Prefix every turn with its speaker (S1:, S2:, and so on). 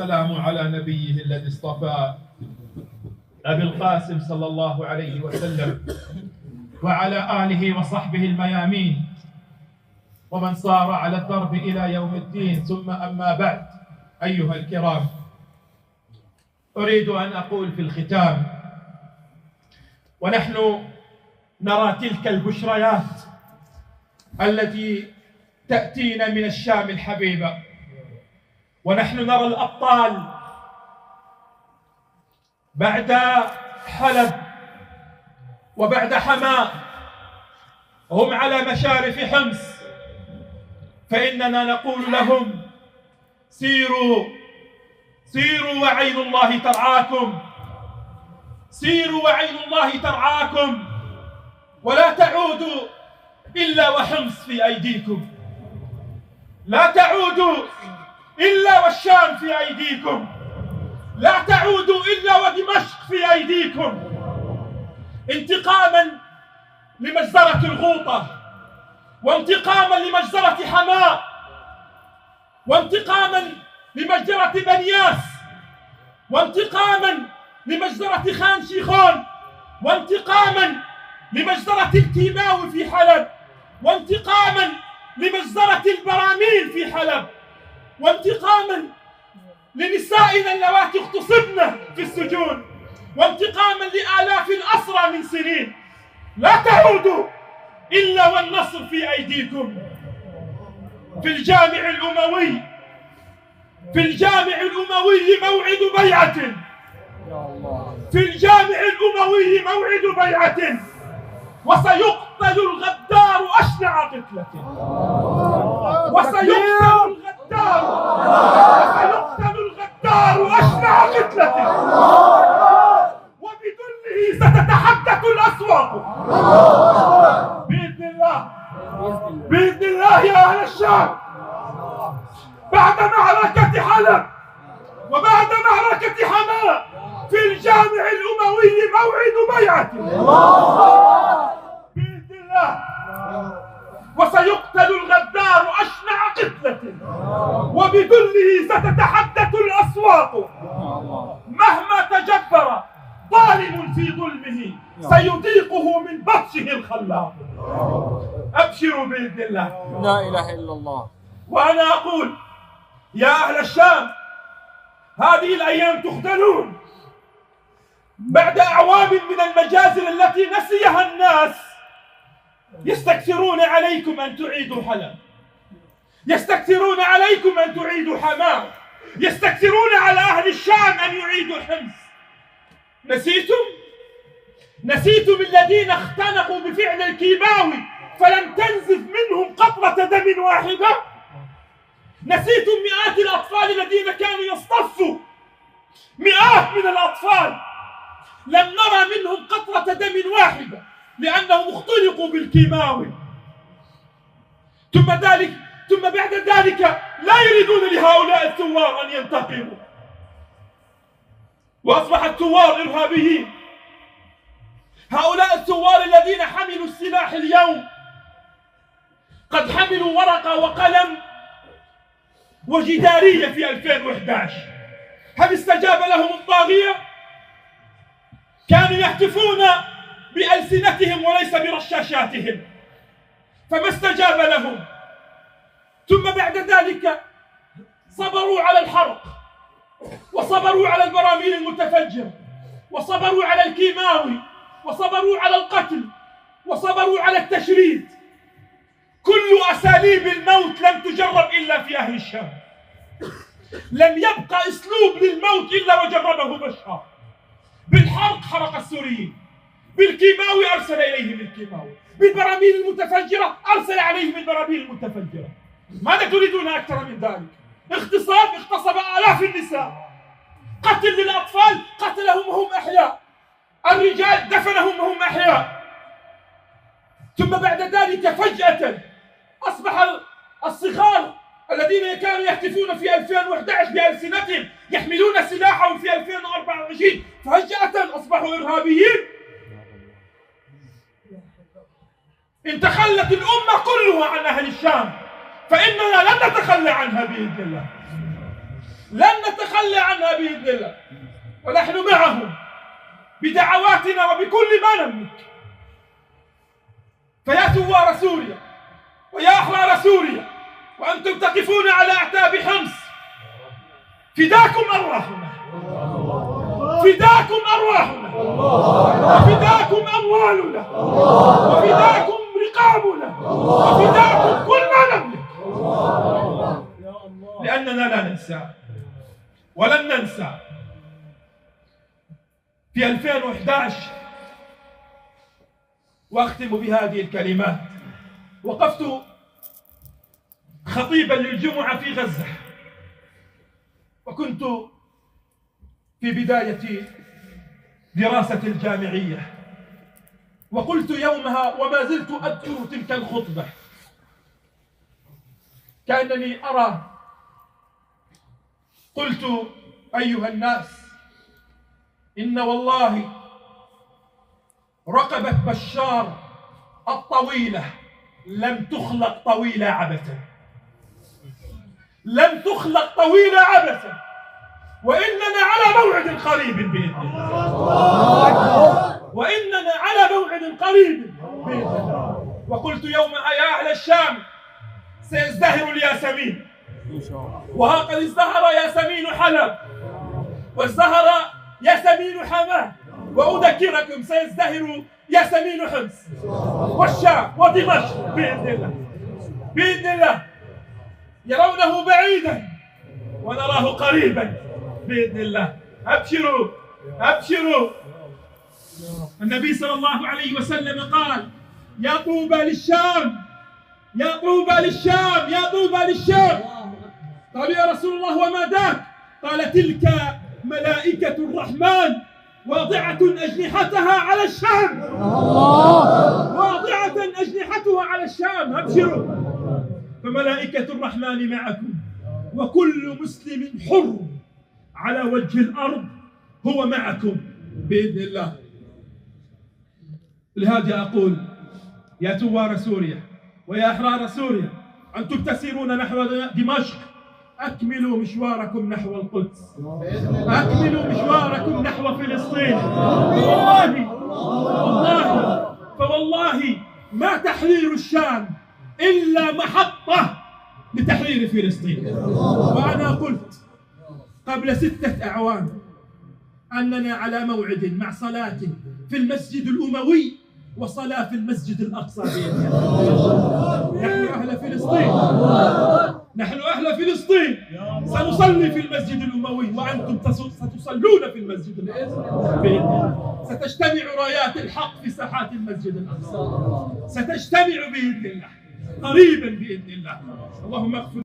S1: والسلام على نبيه الذي اصطفى أبي القاسم صلى الله عليه وسلم وعلى آله وصحبه الميامين ومن صار على الدرب إلى يوم الدين. ثم أما بعد، أيها الكرام، أريد أن أقول في الختام، ونحن نرى تلك البشريات التي تأتينا من الشام الحبيبة، ونحن نرى الأبطال بعد حلب وبعد حماة هم على مشارف حمص، فإننا نقول لهم: سيروا سيروا وعين الله ترعاكم، سيروا وعين الله ترعاكم، ولا تعودوا إلا وحمص في أيديكم، لا تعودوا إلا والشام في أيديكم، لا تعودوا إلا ودمشق في أيديكم، انتقاما لمجزرة الغوطة، وانتقاما لمجزرة حماة، وانتقاما لمجزرة بنياس، وانتقاما لمجزرة خان شيخون، وانتقاما لمجزرة الكيماوي في حلب، وانتقاما لمجزرة البراميل في حلب، وانتقاما لنسائنا اللواتي اغتصبن في السجون، وانتقاما لآلاف الأسرى من سنين. لا تعودوا إلا والنصر في أيديكم. في الجامع الأموي موعد بيعة، في الجامع الأموي موعد بيعة، وسيقتل الغدار أشنع قتلة، وسيقتل الغدار أشنع قتلة، وبذله ستتحدث الأصوات بإذن الله، بإذن الله يا أهل الشام. بعد معركة حلب وبعد معركة حماة في الجامع الأموي موعد بيعة بإذن الله، وسيقتل الغدار أشنع قتلة، وبذله ستتحدث الأصوات. مهما تجبر ظالم في ظلمه سيذيقه من بطشه الخلاق. أبشروا بإذن الله.
S2: لا إله إلا الله.
S1: وأنا أقول: يا أهل الشام، هذه الأيام تخذلون بعد أعوام من المجازر التي نسيها الناس. يستكثرون عليكم أن تعيدوا حلب، يستكثرون عليكم أن تعيدوا حماة، يستكثرون على أهل الشام أن يعيدوا حمص. نسيتم الذين اختنقوا بفعل الكيماوي فلم تنزف منهم قطرة دم واحدة؟ نسيتم مئات الأطفال الذين كانوا يصطفوا، مئات من الأطفال لم نرى منهم قطرة دم واحدة لأنهم اختنقوا بالكيماوي. ثم بعد ذلك لا يريدون لهؤلاء الثوار أن ينتقموا، وأصبح الثوار إرهابيين. هؤلاء الثوار الذين حملوا السلاح اليوم قد حملوا ورقة وقلم وجدارية في 2011. هل استجاب لهم الطاغية؟ كانوا يهتفون بألسنتهم وليس برشاشاتهم، فما استجاب لهم. ثم بعد ذلك صبروا على الحرق، وصبروا على البراميل المتفجرة، وصبروا على الكيماوي، وصبروا على القتل، وصبروا على التشريد. كل أساليب الموت لم تجرب إلا في أهل الشام. لم يبقى أسلوب للموت إلا وجربه بشار. بالحرق حرق السوريين، بالكيماوي أرسل إليهم الكيماوي، بالبراميل المتفجرة أرسل عليهم البراميل المتفجرة. ماذا تريدون أكثر من ذلك؟ اغتصب آلاف النساء، قتل للأطفال قتلهم وهم أحياء، الرجال دفنهم وهم أحياء. ثم بعد ذلك فجأة أصبح الصغار الذين كانوا يهتفون في 2011 بألسنتهم يحملون سلاحهم في 2024 فجأة أصبحوا إرهابيين. إن تخلت الأمة كلها عن أهل الشام فإننا لن نتخلى عنها بإذن الله. لن نتخلى عنها بإذن الله، ونحن معهم بدعواتنا وبكل ما نملك. فيا ثوار سوريا ويا أحرار سوريا وأنتم تقفون على أعتاب حمص، فداكم أرواحنا، فداكم أرواحنا، وفداكم أموالنا، وفداكم رقابنا، وفداكم كل ما نملك، لأننا لا ننسى ولن ننسى. في 2011 وأختم بهذه الكلمات، وقفت خطيبا للجمعة في غزة، وكنت في بداية دراسة الجامعية، وقلت يومها وما زلت أذكر تلك الخطبة كأنني أرى، قلت أيها الناس، إن والله رقبة بشار الطويلة لم تخلق طويلة عبثا، لم تخلق طويلة عبثا، وإننا على موعد قريب بإذن الله، وإننا على موعد قريب بإذن الله. وقلت يومها يا أهل الشام سيزدهر الياسمين، وها قد ازدهر ياسمين حلب وازدهر ياسمين حماه، وأذكركم سيزدهر ياسمين حمص والشام ودمشق بإذن الله، بإذن الله. يرونه بعيدا ونراه قريبا بإذن الله. أبشروا أبشروا. النبي صلى الله عليه وسلم قال يا طوبى للشام، يا طوبى للشام، يا طوبى للشام. قالوا يا رسول الله وما ذاك؟ قال تلك ملائكة الرحمن واضعة أجنحتها على الشام، واضعة أجنحتها على الشام. أبشروا، فملائكة الرحمن معكم، وكل مسلم حر على وجه الأرض هو معكم بإذن الله. لهذا أقول يا ثوار سوريا ويا أحرار سوريا، أنتم تسيرون نحو دمشق، أكملوا مشواركم نحو القدس، أكملوا مشواركم نحو فلسطين. فوالله ما تحرير الشام إلا محطة لتحرير فلسطين. وأنا قلت قبل 6 أعوام أننا على موعد مع صلاة في المسجد الأموي وصلاة في المسجد الأقصى بإذن الله. نحن أهل فلسطين، نحن أهل فلسطين سنصلي في المسجد الأموي، وأنتم ستصلون في المسجد الأقصى بإذن الله. ستجتمع رايات الحق في ساحات المسجد الأقصى، ستجتمع بإذن الله قريبا بإذن الله. اللهم اغفر